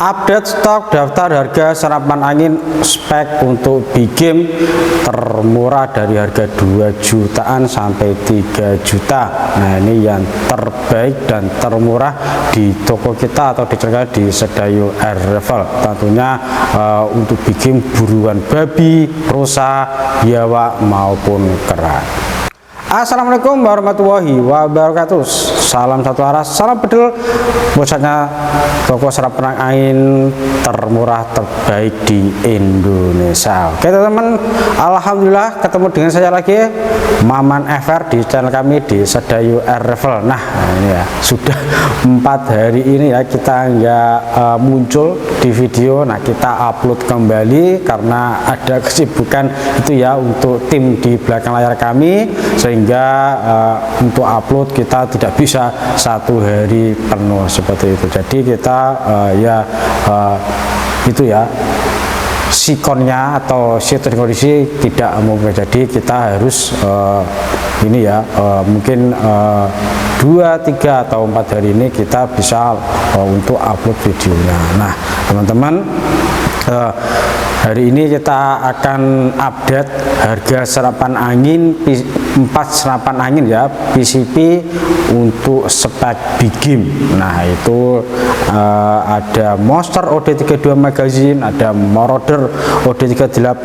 update stok daftar harga serapan angin spek untuk BIGIM termurah dari harga 2 jutaan sampai 3 juta. Nah, ini yang terbaik dan termurah di toko kita atau dijual di Sedayu Air Rifle. Tentunya untuk BIGIM buruan babi, prosa, biawak maupun kera. Assalamualaikum warahmatullahi wabarakatuh. Salam satu arah, salam bedul. Pusatnya toko serapan angin termurah terbaik di Indonesia. Oke teman-teman, alhamdulillah ketemu dengan saya lagi, Maman FR, di channel kami di Sedayu Air Rifle. Nah, ini ya sudah 4 hari ini ya kita nggak muncul di video. Nah, kita upload kembali karena ada kesibukan itu ya untuk tim di belakang layar kami, sehingga untuk upload kita tidak bisa 1 hari penuh seperti itu. Jadi kita itu ya sikonnya atau situasi kondisi tidak mungkin, jadi kita harus ini ya mungkin 2, 3 atau 4 hari ini kita bisa untuk upload videonya. Nah teman-teman, hari ini kita akan update harga serapan angin 4 serapan angin ya PCP untuk spek BIGIM. Nah, itu ada Monster OD32 magazine, ada Marauder OD38,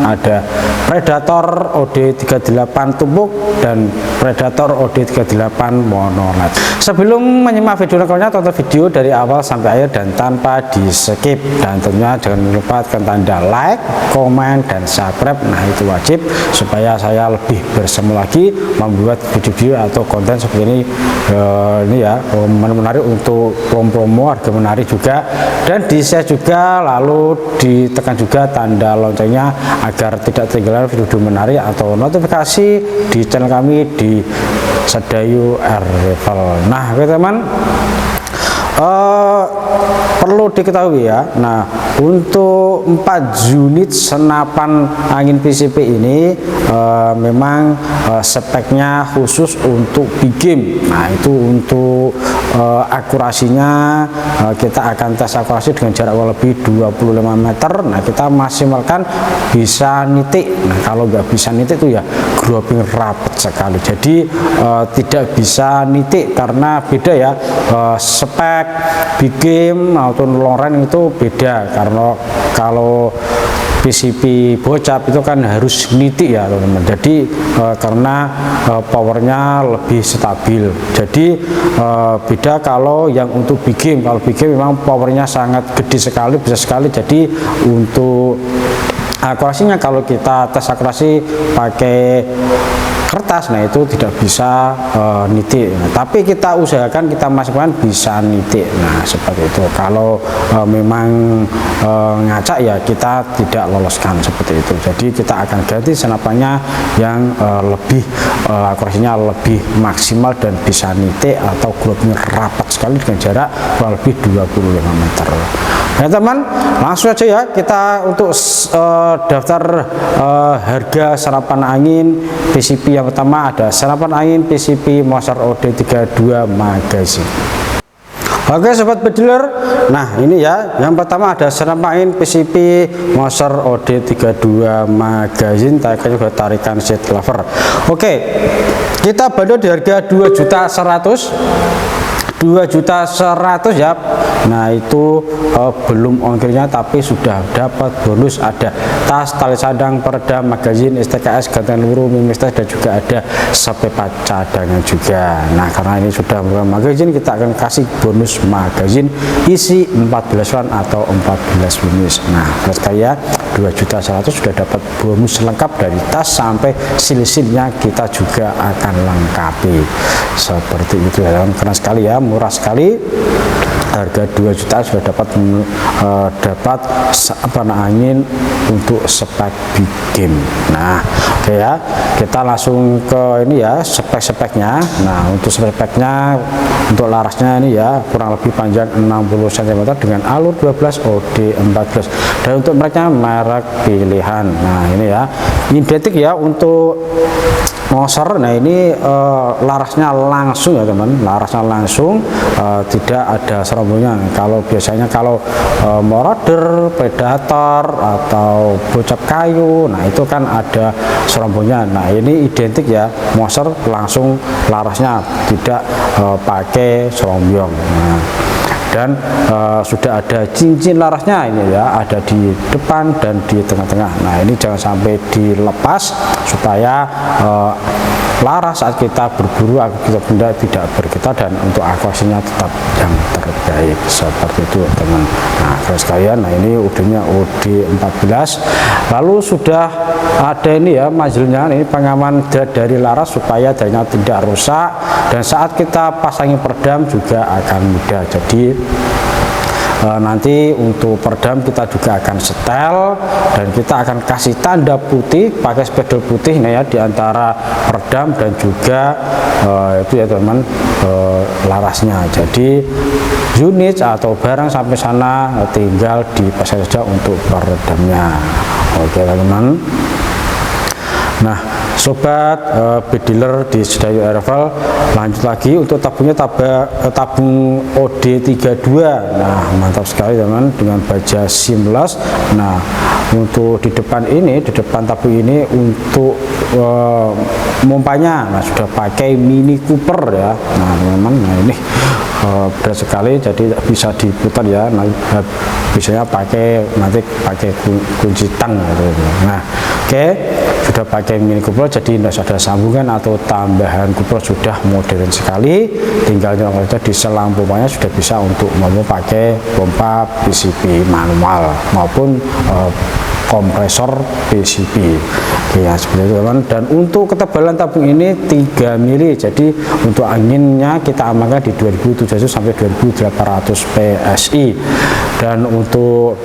ada Predator OD38 tumpuk, dan Predator OD38 monoled. Sebelum menyimak video lengkapnya, tonton video dari awal sampai akhir dan tanpa di skip, dan tentunya jangan lupa tekan tanda like, komen, dan subscribe. Nah, itu wajib supaya saya lebih bersama lagi membuat video-video atau konten seperti ini ya menarik untuk promo harga menarik juga, dan di share juga, lalu ditekan juga tanda loncengnya agar tidak ketinggalan video menarik atau notifikasi di channel kami di Sedayu Air Rifle. Nah teman-teman, perlu diketahui ya, nah untuk 4 unit senapan angin PCP ini memang speknya khusus untuk BIGIM. Nah, itu untuk akurasinya kita akan tes akurasi dengan jarak lebih 25 meter. Nah, kita maksimalkan bisa nitik. Nah, kalau nggak bisa nitik itu ya grouping rapat sekali, jadi tidak bisa nitik karena beda ya, spek BIGIM maupun long range itu beda, karena kalau PCP bocap itu kan harus nitik ya teman-teman. Jadi karena powernya lebih stabil, jadi beda kalau yang untuk BIGIM. Kalau BIGIM memang powernya sangat gede sekali, bisa sekali. Jadi untuk akurasinya, kalau kita tes akurasi pakai kertas, nah itu tidak bisa nitik. Nah, tapi kita usahakan, kita masukkan bisa nitik. Nah, seperti itu. Kalau memang ngacak ya kita tidak loloskan seperti itu. Jadi kita akan ganti senapannya yang lebih akurasinya lebih maksimal dan bisa nitik atau grouping rapat sekali dengan jarak kurang lebih 25 meter. Nah teman, langsung aja ya kita untuk daftar harga serapan angin PCP. Yang pertama ada serapan angin PCP Monster OD32 magazine. Oke sobat bediler, nah ini ya, yang pertama ada serapan angin PCP Monster OD32 magazine, tarikan juga tarikan seat lever. Oke, kita bandol di harga 2.100.000, 2.100.000 ya. Nah itu belum ongkirnya, tapi sudah dapat bonus, ada tas, tali sandang, peredam, magazin, STKS, gantungan peluru, mimistes, dan juga ada sepepa cadangan juga. Nah karena ini sudah merupakan magazin, kita akan kasih bonus magazin isi 14 round atau 14 bonus. Nah sekali ya, 2.100.000 sudah dapat bonus lengkap dari tas sampai sil-silnya kita juga akan lengkapi seperti itu ya. Keren sekali ya, murah sekali, harga 2 juta sudah dapat serapan angin untuk spek BIGIM. Nah oke ya, kita langsung ke ini ya spek-speknya. Nah untuk spek-speknya, untuk larasnya ini ya kurang lebih panjang 60 cm dengan alur 12 OD14, dan untuk mereknya merek pilihan. Nah ini ya identik ya, untuk moser. Nah ini larasnya langsung ya teman, larasnya langsung, tidak ada serombongan. Kalau biasanya kalau marauder, predator atau bocap kayu, nah itu kan ada serombongan. Nah ini identik ya, moser langsung larasnya, tidak pakai serombong. Nah, dan sudah ada cincin larasnya ini ya, ada di depan dan di tengah-tengah. Nah ini jangan sampai dilepas supaya laras saat kita berburu kita benda tidak bergetar dan untuk akurasinya tetap yang terbaik seperti itu teman. Nah guys sekalian, nah ini udahnya OD14. Lalu sudah ada ini ya majilnya, ini pengaman dari laras supaya darinya tidak rusak, dan saat kita pasangi peredam juga akan mudah. Jadi nanti untuk peredam kita juga akan setel, dan kita akan kasih tanda putih pakai spidol putih nah ya di antara peredam dan juga itu ya teman, larasnya. Jadi unit atau barang sampai sana tinggal dipasang saja untuk peredamnya. Oke teman. Nah sobat bediler di Sedayu Airrifle, lanjut lagi untuk tabungnya, tabung OD32. Nah mantap sekali teman, dengan baja seamless. Nah untuk di depan ini, di depan tabung ini untuk mompanya, nah sudah pakai Mini Cooper ya. Nah teman-teman, nah ini berat sekali, jadi bisa diputar ya. Nah biasanya nanti pakai kunci tang gitu. Nah oke, sudah pakai Mini Cooper, jadi tidak ada sambungan atau tambahan Cooper, sudah modern sekali. Tinggal nyolong saja di selang pompanya, sudah bisa untuk mau pakai pompa PCP manual maupun kompresor PCP. Oke ya seperti itu teman. Dan untuk ketebalan tabung ini 3 mili, jadi untuk anginnya kita amankan di 2700 sampai 2800 PSI. Dan untuk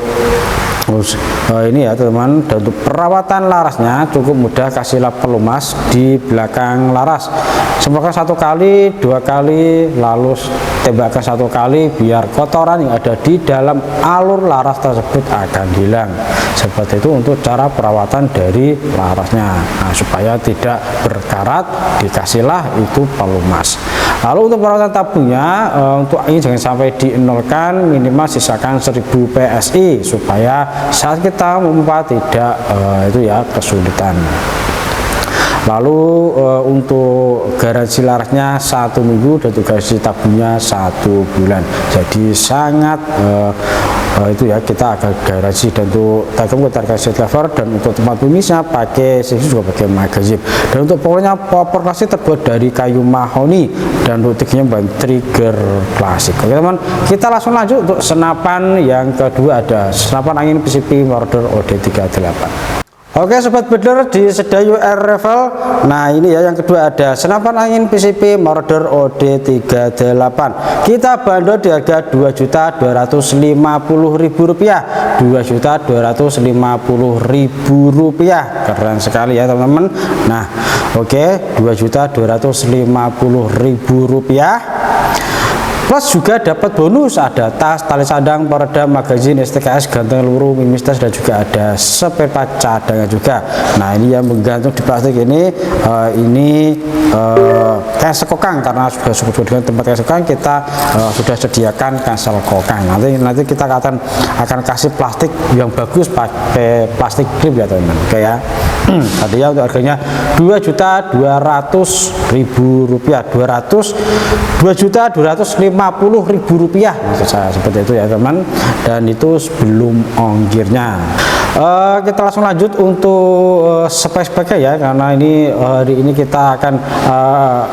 ini ya teman, dan untuk perawatan larasnya cukup mudah, kasihlah pelumas di belakang laras, semprotkan 1 kali 2 kali, lalu tembakkan 1 kali, biar kotoran yang ada di dalam alur laras tersebut akan hilang. Seperti itu untuk cara perawatan dari larasnya. Nah supaya tidak berkarat, dikasihlah itu pelumas. Lalu untuk perawatan tabungnya, untuk ini jangan sampai dienolkan, minimal sisakan 1000 PSI supaya saat kita memompa tidak itu ya kesulitan. Lalu untuk garansi larasnya 1 minggu dan garansi tabungnya 1 bulan. Jadi sangat itu ya, kita akan garansi. Dan untuk tabung kita kasih lever, dan untuk tempat tumisnya pakai sisi juga pakai magazine. Dan untuk powernya, popor klasik terbuat dari kayu mahoni, dan untuk triggernya bahan trigger klasik. Oke teman, kita langsung lanjut untuk senapan yang kedua. Ada senapan angin PCP Marauder OD38. Oke sobat bediler di Sedayu Airrifle, nah ini ya yang kedua, ada senapan angin PCP Marauder OD38. Kita bandol di harga Rp2.250.000, Rp2.250.000, keren sekali ya teman-teman. Nah oke, Rp2.250.000. Plus juga dapat bonus, ada tas, tali sandang, peredam, magazin, STKS, ganteng peluru, mimistas, dan juga ada spare part cadangan juga. Nah ini yang menggantung di plastik ini cancel kokang, karena sudah sebut dengan tempat cancel kokang, kita sudah sediakan cancel kokang. Nanti kita akan kasih plastik yang bagus, pakai plastik klip ya teman-teman. Oke ya. Tadi ya untuk harganya Rp2.250.000, maksud saya seperti itu ya teman, dan itu sebelum ongkirnya. Kita langsung lanjut untuk spek-speknya ya, karena ini hari ini kita akan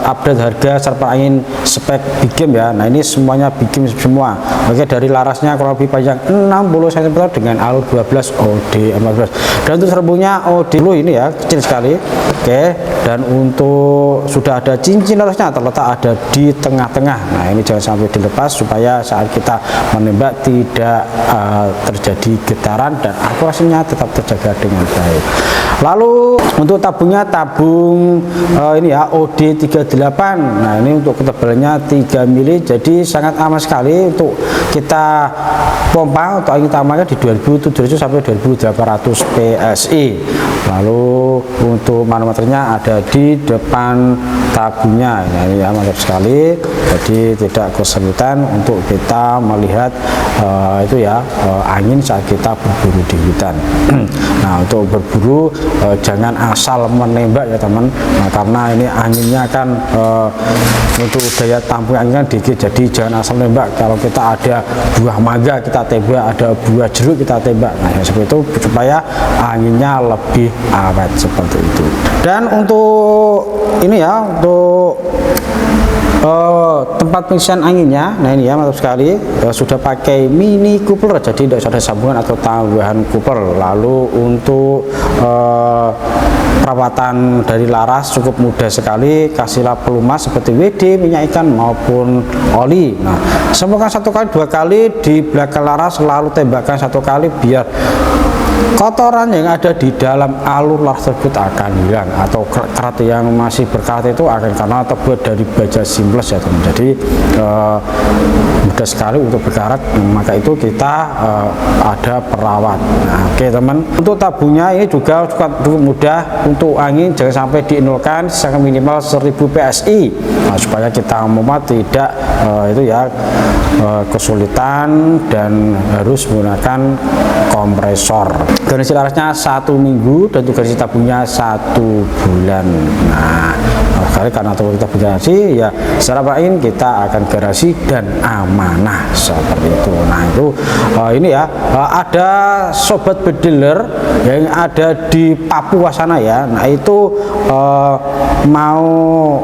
update harga senapan angin spek big game ya. Nah ini semuanya big game semua. Oke, dari larasnya kurang lebih panjang 60 cm dengan alur 12 OD14, dan untuk serbungnya OD10 ini ya, kecil sekali. Oke, dan untuk sudah ada cincin larasnya terletak ada di tengah-tengah. Nah ini jangan sampai dilepas supaya saat kita menembak tidak terjadi getaran dan akurasinya kualitasnya tetap terjaga dengan baik. Lalu untuk tabungnya, tabung ini ya OD38. Nah, ini untuk ketebalannya 3 mili, jadi sangat aman sekali untuk kita pompa untuk angin utamakan di 2700 sampai 2800 PSI. Lalu untuk manometernya ada di depan tabungnya. Nah, ini ya mantap sekali, jadi tidak kesulitan untuk kita melihat itu ya angin saat kita berburu di hutan. Nah, untuk berburu jangan asal menembak ya teman, nah, karena ini anginnya kan untuk daya tampung angin kan dikit, jadi jangan asal menembak. Kalau kita ada buah mangga kita tembak, ada buah jeruk kita tembak, nah ya seperti itu supaya anginnya lebih awet seperti itu. Dan untuk ini ya, untuk tempat pengisian anginnya, nah ini ya mantap sekali, sudah pakai mini coupler, jadi tidak ada sambungan atau tambahan coupler. Lalu untuk perawatan dari laras cukup mudah sekali, kasihlah pelumas seperti WD, minyak ikan maupun oli. Nah, semprotkan 1 kali 2 kali di belakang laras, lalu tembakkan 1 kali biar kotoran yang ada di dalam alur laras tersebut akan hilang, atau kerat yang masih berkarat itu akan, karena terbuat dari baja simples ya teman. Jadi mudah sekali untuk berkarat, maka itu kita ada perawat. Nah, oke teman, untuk tabungnya ini juga cukup mudah. Untuk angin jangan sampai dinolkan, sisakan minimal 1000 PSI. Nah, supaya kita membuat tidak itu ya kesulitan dan harus menggunakan kompresor. Garansi larasnya 1 minggu dan untuk garansi tabungnya 1 bulan. Nah, kali karena kita garansi ya secara baik kita akan garansi dan amanah seperti itu. Nah, itu ini ya ada sobat bediler yang ada di Papua sana ya. Nah, itu mau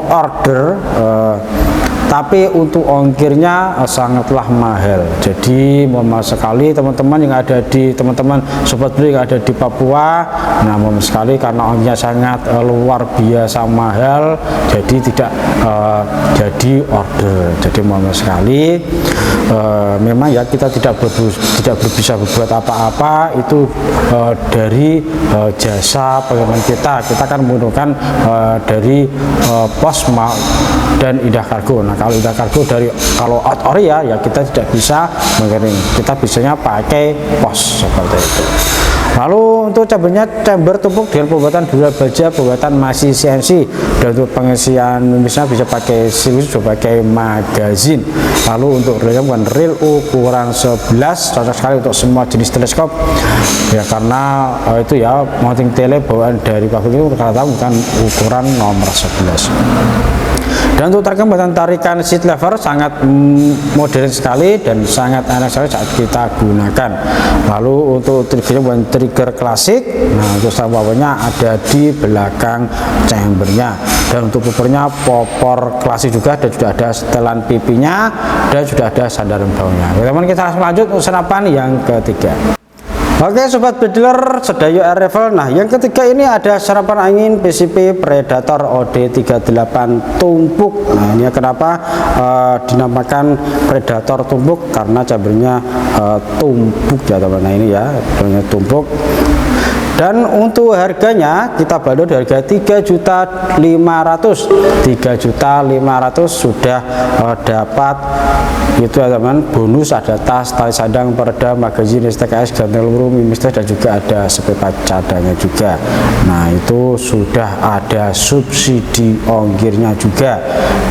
order tapi untuk ongkirnya sangatlah mahal. Jadi mohon maaf sekali teman-teman yang ada di sobat beli yang ada di Papua. Nah, mohon sekali karena ongkirnya sangat luar biasa mahal, jadi tidak jadi order. Jadi mohon maaf sekali, memang ya kita tidak bisa berbuat apa-apa itu dari jasa pengiriman kita kan menggunakan dari pos dan Indah Kargo. Nah, kalau Indah Kargo kalau out area ya kita tidak bisa mengirim, kita bisanya pakai pos seperti itu. Lalu untuk chamber tumpuk dengan pembuatan dua baja, pembuatan masih CNC, dan untuk pengisian mimisnya bisa pakai silus, bisa pakai magazin. Lalu untuk relnya bukan reel ukuran 11, cocok sekali untuk semua jenis teleskop ya, karena itu ya mounting tele bawaan dari pabrik itu rata-rata bukan ukuran nomor 11. Dan untuk tarikan seat lever sangat modern sekali dan sangat enak sekali saat kita gunakan. Lalu untuk triggernya bukan trigger klasik. Nah, untuk powernya ada di belakang chambernya. Dan untuk popornya popor klasik juga, dan sudah ada setelan pipinya dan sudah ada sandaran baunya. Teman-teman, kita langsung lanjut untuk senapan yang ketiga. Oke sobat bediler Sedayu Air Rifle. Nah, yang ketiga ini ada serapan angin PCP Predator OD38 tumpuk. Nah, ini kenapa dinamakan Predator tumpuk, karena chambernya tumpuk ya teman. Nah, ini ya chambernya tumpuk. Dan untuk harganya kita bandol di harga 3.500.000. 3.500.000 sudah dapat itu ya teman, bonus ada tas, tali sandang, peredam, magazin, STKS, ganteng peluru, mimistes, dan juga ada sepepat cadangan juga. Nah, itu sudah ada subsidi ongkirnya juga.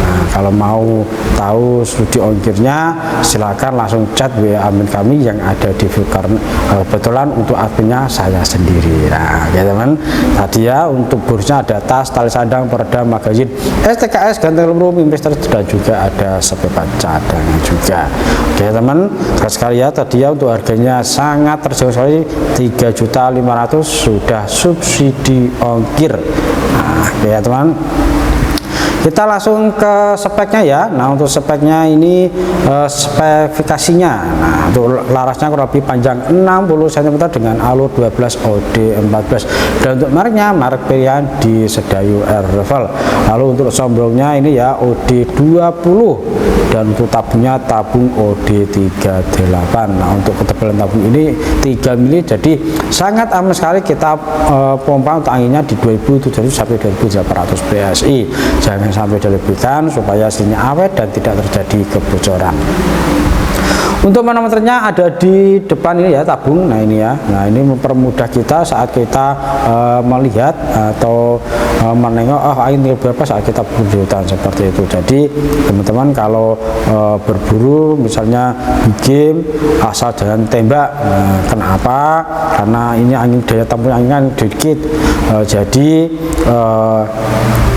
Nah, kalau mau tahu subsidi ongkirnya silakan langsung chat WA admin kami yang ada di view, karena kebetulan untuk adminnya saya sendiri. Nah, ya teman, tadi ya untuk bonusnya ada tas, tali sandang, peredam, magazin, STKS, ganteng peluru, mimistes, dan juga ada sepepat cadangan juga. Oke teman, sekali ya tadi ya untuk harganya sangat terjangkau sekali, 3.500.000 sudah subsidi ongkir. Nah, oke ya teman, kita langsung ke speknya ya. Nah, untuk speknya ini spesifikasinya. Nah, untuk larasnya kurang lebih panjang 60 cm dengan alur 12 OD14. Dan untuk mereknya merek pilihan di Sedayu Air Rifle. Lalu untuk sombrongnya ini ya OD dan untuk tabungnya tabung OD38. Nah, untuk ketebalan tabung ini 3 mili, jadi sangat aman sekali kita pompa untuk anginnya di 2700 sampai 2800 PSI. Jangan sampai dilebihkan supaya hasilnya awet dan tidak terjadi kebocoran. Untuk manometernya ada di depan ini ya, tabung. Nah ini ya, nah ini mempermudah kita saat kita melihat atau menengok angin tinggal berapa saat kita berburu hutan seperti itu. Jadi teman-teman kalau berburu misalnya game asal jangan tembak. Nah, kenapa? Karena ini angin, daya tampung angin dikit. Jadi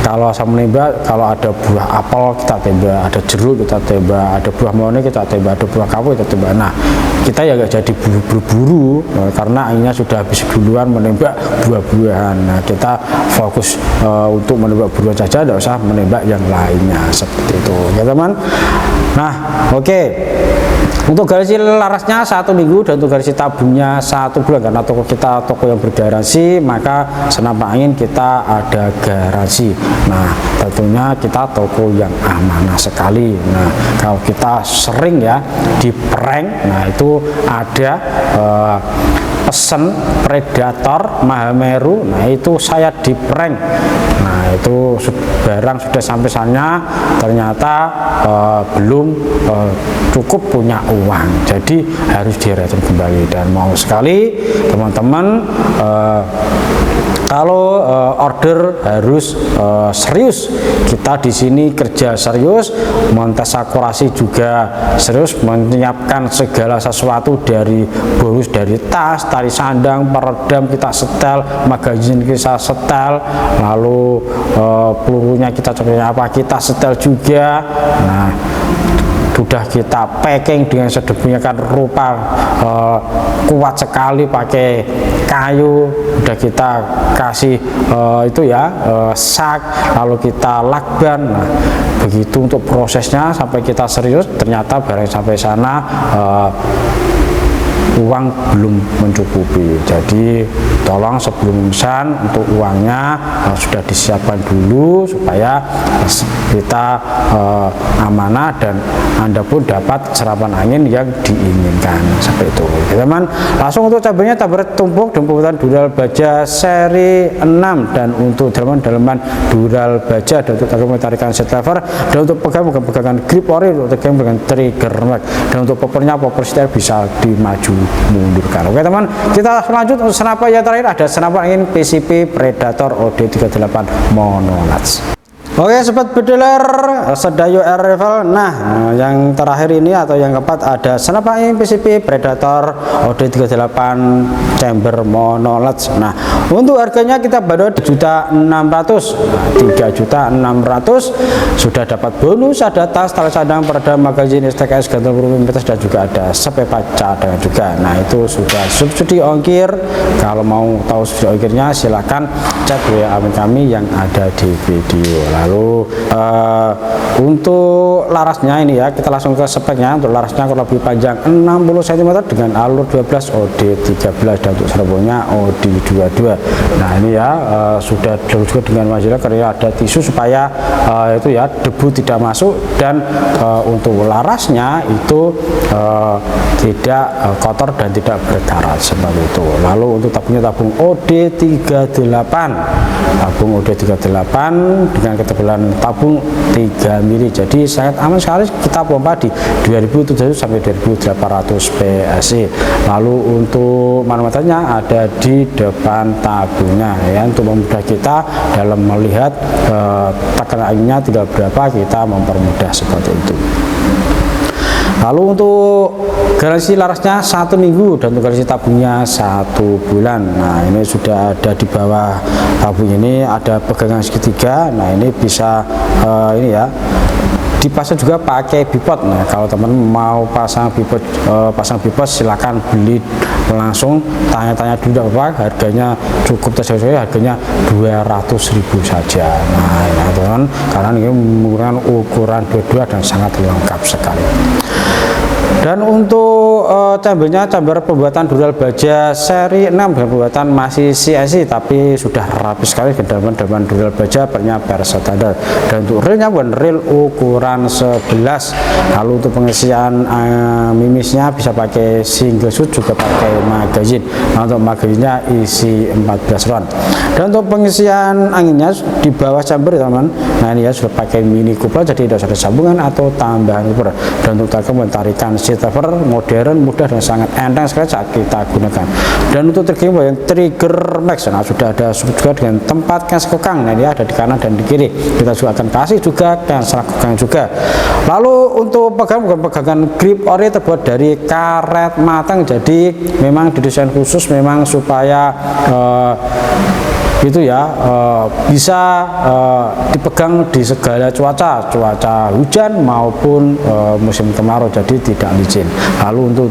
kalau asal menembak, kalau ada buah apel kita tembak, ada jeruk kita tembak, ada buah moni kita tembak, ada buah kawu kita tembak. Nah, kita ya gak jadi buru-buru karena anginnya sudah habis duluan menembak buah-buahan. Nah, kita fokus untuk menembak buruan saja, tidak usah menembak yang lainnya seperti itu ya teman. Nah, oke. Untuk garansi larasnya 1 minggu dan untuk garansi tabungnya 1 bulan, karena toko kita toko yang bergaransi, maka senapan angin kita ada garansi. Nah, tentunya kita toko yang amanah sekali. Nah, kalau kita sering ya di prank, nah itu ada pesen Predator Mahameru. Nah, itu saya di prank. Nah, itu barang sudah sampai sana, ternyata belum cukup punya uang, jadi harus direturn kembali. Dan mau sekali teman-teman kalau order harus serius. Kita di sini kerja serius, montas akurasi juga serius, menyiapkan segala sesuatu dari bonus, dari tas, tali sandang, peredam kita setel, magazin kita setel, lalu pelurunya kita cocoknya apa kita setel juga. Nah, sudah kita packing dengan sedemikian rupa, kuat sekali pakai kayu, sudah kita kasih itu ya sak, lalu kita lakban. Nah, begitu untuk prosesnya sampai kita serius, ternyata barang sampai sana uang belum mencukupi. Jadi tolong sebelum pesan untuk uangnya sudah disiapkan dulu supaya kita amanah dan Anda pun dapat serapan angin yang diinginkan seperti itu ya, teman. Langsung untuk cabenya cabai tumpuk dan pembuatan dural baja seri 6, dan untuk dalaman dural baja, dan untuk tarikan set lever, dan untuk pegangan grip ori, untuk pegangan trigger mag, dan untuk poppernya popper setir bisa dimaju mundurkan. Oke teman, kita lanjut untuk senapan yang terakhir. Ada senapan angin PCP Predator OD38 Monolats. Oke sobat bedeler Sedayo Air Rifle. Nah, yang terakhir ini atau yang keempat ada senapan angin PCP Predator OD38 chamber monolets. Nah, untuk harganya kita baru 3.600.000 sudah dapat bonus, ada tas, tali sandang, peredam, magazin, STKS, gantung peluru metas, dan juga ada sepepa cadangan juga. Nah, itu sudah subsidi ongkir. Kalau mau tahu subsidi ongkirnya silahkan chat WA kami yang ada di video. Lalu untuk larasnya ini ya, kita langsung ke speknya. Untuk larasnya kurang lebih panjang 60 cm dengan alur 12 OD13, dan untuk serbonya OD22. Nah ini ya sudah juga dengan majalah karya ada tisu supaya itu ya debu tidak masuk, dan untuk larasnya itu tidak kotor dan tidak berkarat seperti itu. Lalu untuk tabungnya tabung OD38, tabung OD38 dengan ketebalan tabung 3 mili, jadi sangat aman sekali kita pompa di 2700 sampai 2800 PSI. Lalu untuk manometernya ada di depan tabungnya ya, untuk memudahkan kita dalam melihat tekanan anginnya tinggal berapa, kita mempermudah seperti itu. Lalu untuk garansi larasnya 1 minggu dan untuk garansi tabungnya 1 bulan. Nah ini sudah ada di bawah tabung ini ada pegangan segitiga. Nah ini bisa ini ya dipasang juga pakai bipod. Nah kalau teman mau pasang bipod silakan beli langsung, tanya-tanya dulu apa harganya, cukup terjangkau, harganya 200.000 saja. Nah ya teman, karena ini menggunakan ukuran 22 dan sangat lengkap sekali. Dan untuk chambernya chamber pembuatan dural baja seri 6 dengan pembuatan masih CNC tapi sudah rapi sekali ke dalam dural baja pernya per standar. Dan untuk reelnya bukan reel ukuran 11. Lalu untuk pengisian mimisnya bisa pakai single shoot juga pakai magazine. Nah, untuk magazinnya isi 14 round. Dan untuk pengisian anginnya di bawah chamber teman-teman. Nah ini ya sudah pakai mini coupler jadi tidak ada sambungan atau tambahan coupler. Dan untuk tarikan lever modern, mudah dan sangat enteng sekali saat kita gunakan. Dan untuk trigger max, nah sudah ada juga dengan tempat cans kekang. Nah ini ada di kanan dan di kiri. Kita juga akan kasih juga cans kekang juga. Lalu untuk pegangan grip ori terbuat dari karet matang. Jadi memang didesain khusus memang supaya itu ya bisa dipegang di segala cuaca hujan maupun musim kemarau, jadi tidak licin. Lalu untuk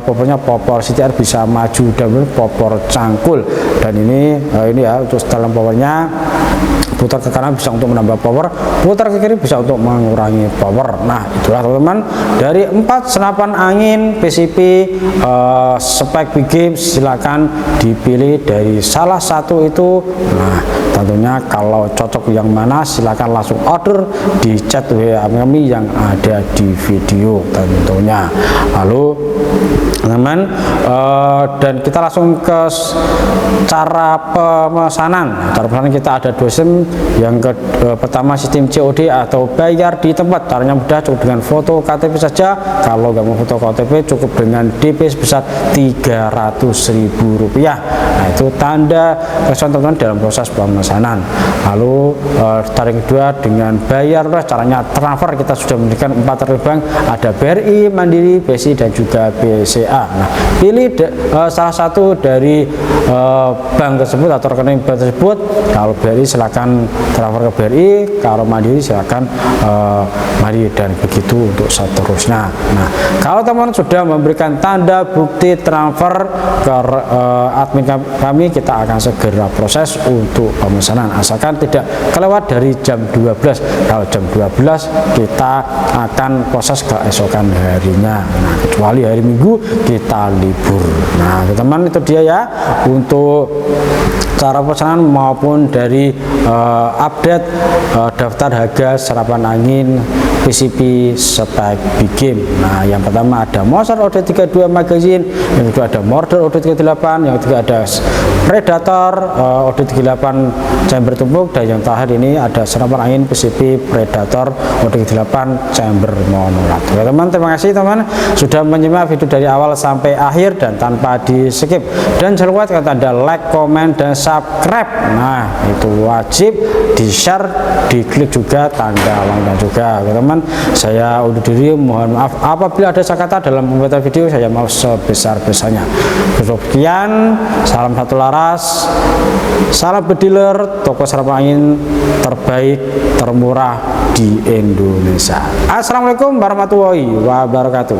popornya popor CTR bisa maju dan popor cangkul, dan ini ya untuk dalam powernya putar ke kanan bisa untuk menambah power, putar ke kiri bisa untuk mengurangi power. Nah itulah teman-teman dari 4 senapan angin PCP spek big game, silakan dipilih dari salah satu itu. Nah tentunya kalau cocok yang mana silakan langsung order di chat WA kami yang ada di video tentunya. Lalu teman-teman dan kita langsung ke cara pemesanan. Cara pemesanan kita ada 2 sistem. Yang pertama sistem COD atau bayar di tempat. Caranya mudah, cukup dengan foto KTP saja. Kalau nggak mau foto KTP cukup dengan DP sebesar Rp300.000. Nah itu tanda kesan teman-teman dalam proses pemesanan. Lalu cara kedua dengan bayar, caranya transfer. Kita sudah memberikan 4 bank, ada BRI, Mandiri, BCI dan juga BCA. Nah pilih salah satu dari bank tersebut atau rekening bank tersebut. Kalau BRI silakan transfer ke BRI, kalau Mandiri silakan Mandiri, dan begitu untuk seterusnya. Nah kalau teman-teman sudah memberikan tanda bukti transfer ke admin kami, kita akan segera proses untuk pemesanan asalkan tidak kelewat dari jam 12. Kalau jam 12 kita akan proses keesokan harinya. Nah kecuali hari Minggu kita libur. Nah teman-teman itu dia ya untuk cara pesanan maupun dari update daftar harga senapan angin PCP spek big game. Nah yang pertama ada Monster OD32 magazine, yang kedua ada Morder OD38, yang ketiga ada Predator OD38 chamber tumpuk, dan yang terakhir ini ada senapan angin PCP Predator OD38 chamber monolat. Oke teman, terima kasih teman sudah menyimak video dari awal sampai akhir dan tanpa di skip. Dan jangan lupa tekan tanda like, komen, dan subscribe. Nah itu wajib di share, diklik juga tanda lonceng juga. Oke teman, saya undur diri, mohon maaf apabila ada salah kata dalam pembuatan video, saya mau sebesar-besarnya. Sekian, salam satu laras, salam bediler, toko senapan angin terbaik termurah di Indonesia. Assalamualaikum warahmatullahi wabarakatuh.